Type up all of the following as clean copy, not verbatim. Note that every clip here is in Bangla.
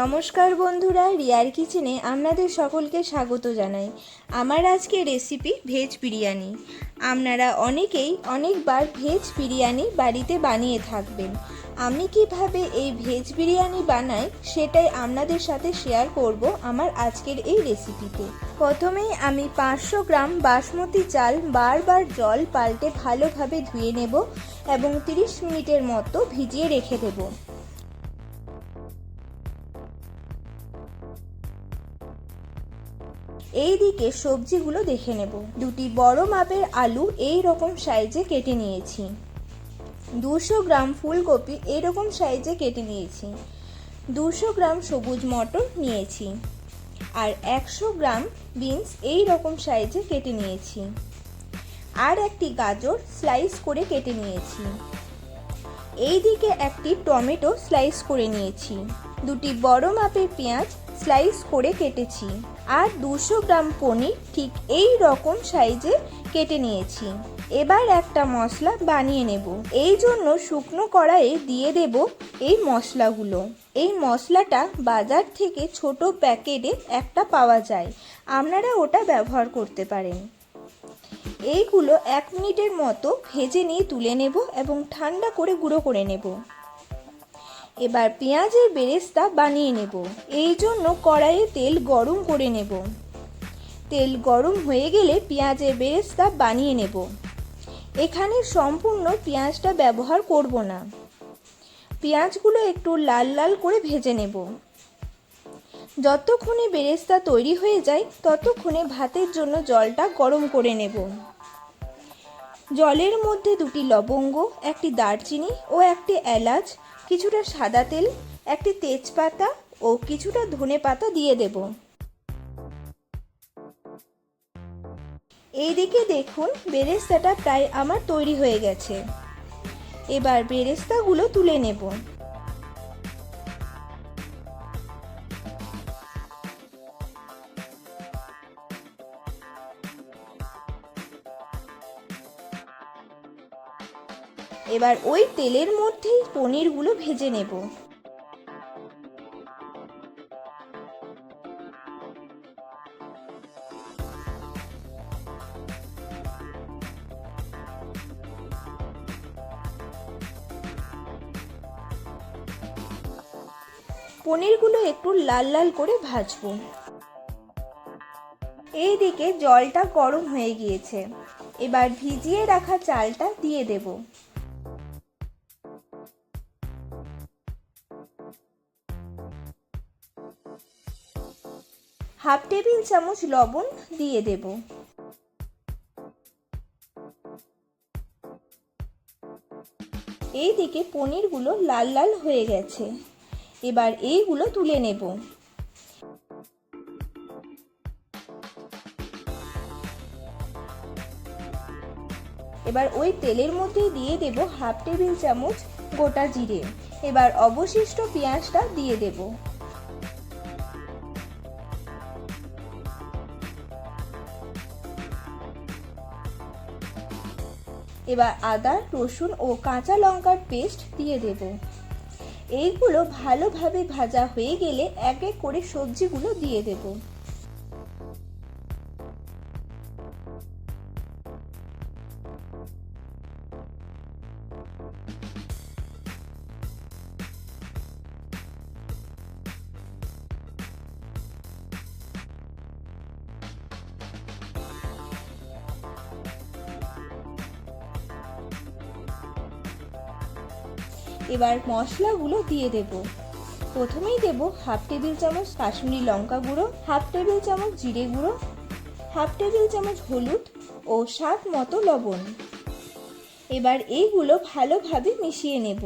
নমস্কার বন্ধুরা, রিয়ার কিচেনে আপনাদের সকলকে স্বাগত জানাই। আমার আজকে রেসিপি ভেজ বিরিয়ানি। আপনারা অনেকেই অনেকবার ভেজ বিরিয়ানি বাড়িতে বানিয়ে থাকবেন। আমি কিভাবে এই ভেজ বিরিয়ানি বানাই সেটাই আপনাদের সাথে শেয়ার করব আমার আজকের এই রেসিপিতে। প্রথমেই আমি 500 গ্রাম বাসমতি চাল বারবার জল পাল্টে ভালোভাবে ধুয়ে নেব এবং 30 মিনিটের মতো ভিজিয়ে রেখে দেব। এই দিকে সবজিগুলো দেখে নেব। দুটি বড় মাপের আলু এই রকম সাইজে কেটে নিয়েছি। 200 গ্রাম ফুলকপি এই রকম সাইজে কেটে নিয়েছি। 200 গ্রাম সবুজ মটর নিয়েছি আর 100 গ্রাম বিনস এই রকম সাইজে কেটে নিয়েছি। আর একটি গাজর স্লাইস করে কেটে নিয়েছি। এই দিকে একটি টমেটো স্লাইস করে নিয়েছি। দুটি বড় মাপের পেঁয়াজ স্লাইস করে কেটেছি আর 200 গ্রাম পনির ঠিক এই রকম সাইজে কেটে নিয়েছি। এবার একটা মশলা বানিয়ে নেব। এই জন্য শুকনো কড়াইয়ে দিয়ে দেব এই মশলাগুলো। এই মশলাটা বাজার থেকে ছোট প্যাকেটে একটা পাওয়া যায়, আপনারা ওটা ব্যবহার করতে পারেন। এইগুলো 1 মিনিটের মতো ভেজে নিয়ে তুলে নেব এবং ঠান্ডা করে গুঁড়ো করে নেব। এবার পেঁয়াজের বেরেস্তা বানিয়ে নেব। এই জন্য কড়াইয়ে তেল গরম করে নেব। তেল গরম হয়ে গেলে পেঁয়াজের বেরেস্তা বানিয়ে নেব। এখানে সম্পূর্ণ পেঁয়াজটা ব্যবহার করব না। পেঁয়াজগুলো একটু লাল লাল করে ভেজে নেব। যতক্ষণে বেরেস্তা তৈরি হয়ে যায় ততক্ষণে ভাতের জন্য জলটা গরম করে নেব। জলের মধ্যে 2টি লবঙ্গ, একটি দারচিনি ও একটি এলাচ, কিছুটা সাদা তেল, একটি তেজপাতা ও কিছুটা ধনেপাতা দিয়ে দেব। এইদিকে দেখুন বেরেস্তাটা প্রায় আমার তৈরি হয়ে গেছে। এবার বেরেস্তাগুলো তুলে নেব। এবার ওই তেলের মধ্যেই পনিরগুলো ভেজে নেব। পনিরগুলো একটু লাল লাল করে ভাজবো। এইদিকে জলটা গরম হয়ে গিয়েছে। এবার ভিজিয়ে রাখা চালটা দিয়ে দেব। হাফ টেবিল চামচ লবণ দিয়ে দেব। এইদিকে পনিরগুলো লাল লাল হয়ে গেছে। এবার এইগুলো তুলে নেব। এবার ওই তেলের মধ্যে দিয়ে দেব হাফ টেবিল চামচ গোটা জিরে। এবার অবশিষ্ট পেঁয়াজটা দিয়ে দেব। এবার আদা, রসুন ও কাঁচা লঙ্কার পেস্ট দিয়ে দেব। এইগুলো ভালোভাবে ভাজা হয়ে গেলে এক এক করে সবজিগুলো দিয়ে দেব। এবার মশলাগুলো দিয়ে দেব। প্রথমেই দেব হাফ টেবিল চামচ কাশ্মীরি লঙ্কা গুঁড়ো, হাফ টেবিল চামচ জিরে গুঁড়ো, হাফ টেবিল চামচ হলুদ ও স্বাদ মতো লবণ। এবার এইগুলো ভালোভাবে মিশিয়ে নেব।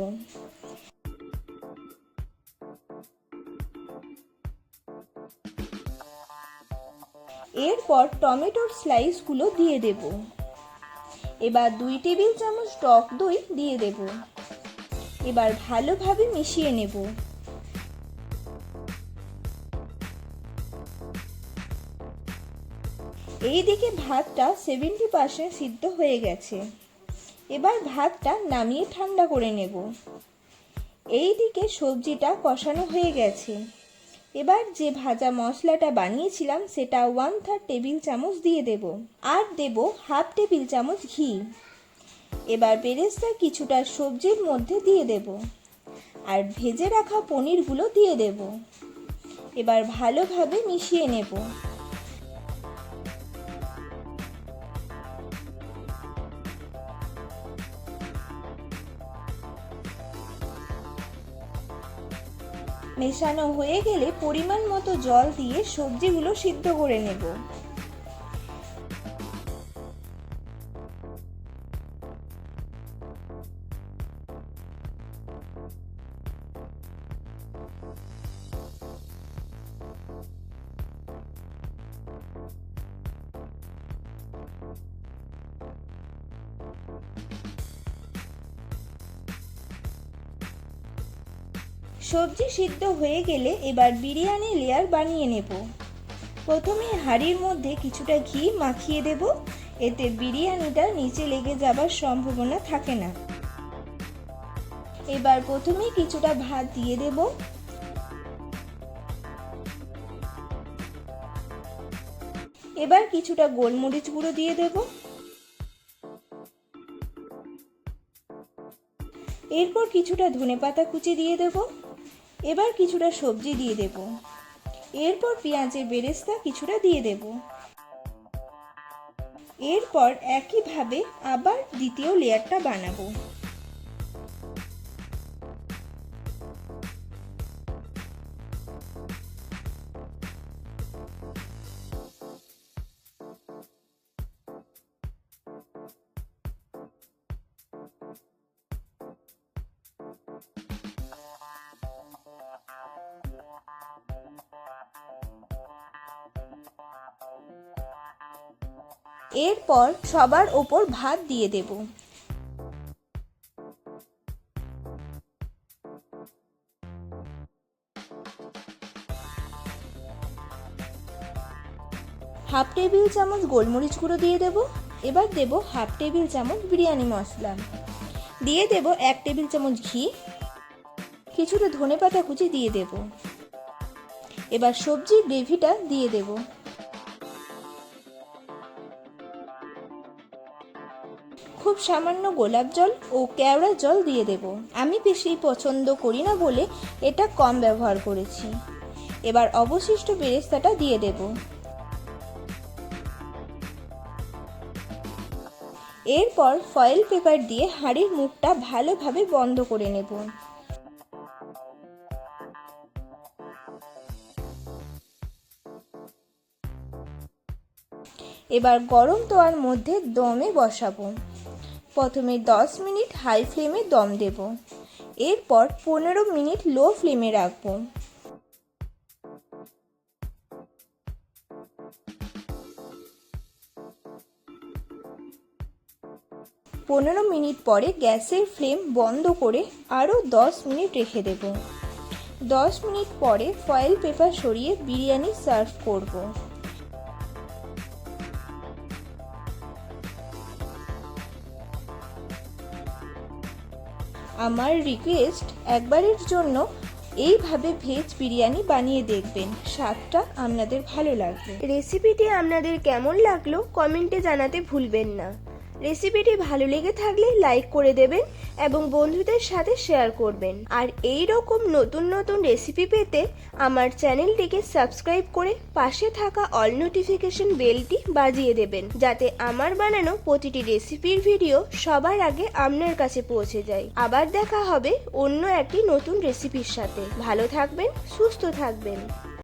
এরপর টমেটোর স্লাইসগুলো দিয়ে দেব। এবার 2 টেবিল চামচ টক দই দিয়ে দেব। এবার ভালোভাবে মিশিয়ে নেব। এইদিকে ভাতটা 70% সিদ্ধ হয়ে গেছে। এবার ভাতটা নামিয়ে ঠান্ডা করে নেব। এইদিকে সবজিটা কষানো হয়ে গেছে। এবার যে ভাজা মশলাটা বানিয়েছিলাম সেটা 1/3 টেবিল চামচ দিয়ে দেব, আর দেব 1/2 টেবিল চামচ ঘি। এবার বেরেস্তা কিছুটা সবজির মধ্যে দিয়ে দেব, আর ভেজে রাখা পনিরগুলো দিয়ে দেব। এবার ভালোভাবে মিশিয়ে নেব। মেশানো হয়ে গেলে পরিমাণ মতো জল দিয়ে সবজিগুলো সিদ্ধ করে নেব। সবজি সিদ্ধ হয়ে গেলে এবার বিরিয়ানি লেয়ার বানিয়ে নেব। প্রথমে হাঁড়ির মধ্যে কিছুটা ঘি মাখিয়ে দেব, এতে বিরিয়ানিটা নিচে লেগে যাবার সম্ভাবনা থাকে না। এবার প্রথমে কিছুটা ভাত দিয়ে দেব, এবার কিছুটা গোলমরিচ গুঁড়ো দিয়ে দেব, এরপর কিছুটা ধনেপাতা কুচি দিয়ে দেব, এবার কিছুটা সবজি দিয়ে দেব, এরপর পেঁয়াজের বেরেস্তা কিছুটা দিয়ে দেব। এরপর একইভাবে আবার দ্বিতীয় লেয়ারটা বানাবো। এরপর সবার ওপর ভাত দিয়ে দেব। হাফ টেবিল চামচ গোলমরিচ গুঁড়ো দিয়ে দেব, এবার দেব 1/2 টেবিল চামচ বিরিয়ানি মশলা, দিয়ে দেব 1 টেবিল চামচ ঘি, কিছুটা ধনেপাতা কুচি দিয়ে দেব। এবার সবজির গ্রেভিটা দিয়ে দেব। খুব সামান্য গোলাপ জল ও কেওড়া জল দিয়ে দেব। আমি বেশি পছন্দ করি না বলে এটা কম ব্যবহার করেছি। এবার অবশিষ্ট বেরেস্তাটা দিয়ে দেব। এরপর ফয়েল পেপার দিয়ে হাঁড়ির মুখটা ভালোভাবে বন্ধ করে নেব। এবার গরম তাওয়ার মধ্যে দমে বসাবো। প্রথমে 10 মিনিট হাই ফ্লেমে দম দেব, এরপর 15 মিনিট লো ফ্লেমে রাখবো। 15 মিনিট পরে গ্যাসের ফ্লেম বন্ধ করে আরও 10 মিনিট রেখে দেব। 10 মিনিট পরে ফয়েল পেপার সরিয়ে বিরিয়ানি সার্ভ করব। আমার রিকোয়েস্ট, একবারের জন্য এইভাবে ভেজ বিরিয়ানি বানিয়ে দেখবেন, স্বাদটা আপনাদের ভালো লাগবে। রেসিপিটি আপনাদের কেমন লাগলো কমেন্টে জানাতে ভুলবেন না। রেসিপিটি ভালো লেগে থাকলে লাইক করে দেবেন এবং বন্ধুদের সাথে শেয়ার করবেন। আর এই রকম নতুন নতুন রেসিপি পেতে আমার চ্যানেলটিকে সাবস্ক্রাইব করে পাশে থাকা অল নোটিফিকেশন বেলটি বাজিয়ে দেবেন, যাতে আমার বানানো প্রতিটি রেসিপির ভিডিও সবার আগে আপনার কাছে পৌঁছে যায়। আবার দেখা হবে অন্য একটি নতুন রেসিপির সাথে। ভালো থাকবেন, সুস্থ থাকবেন।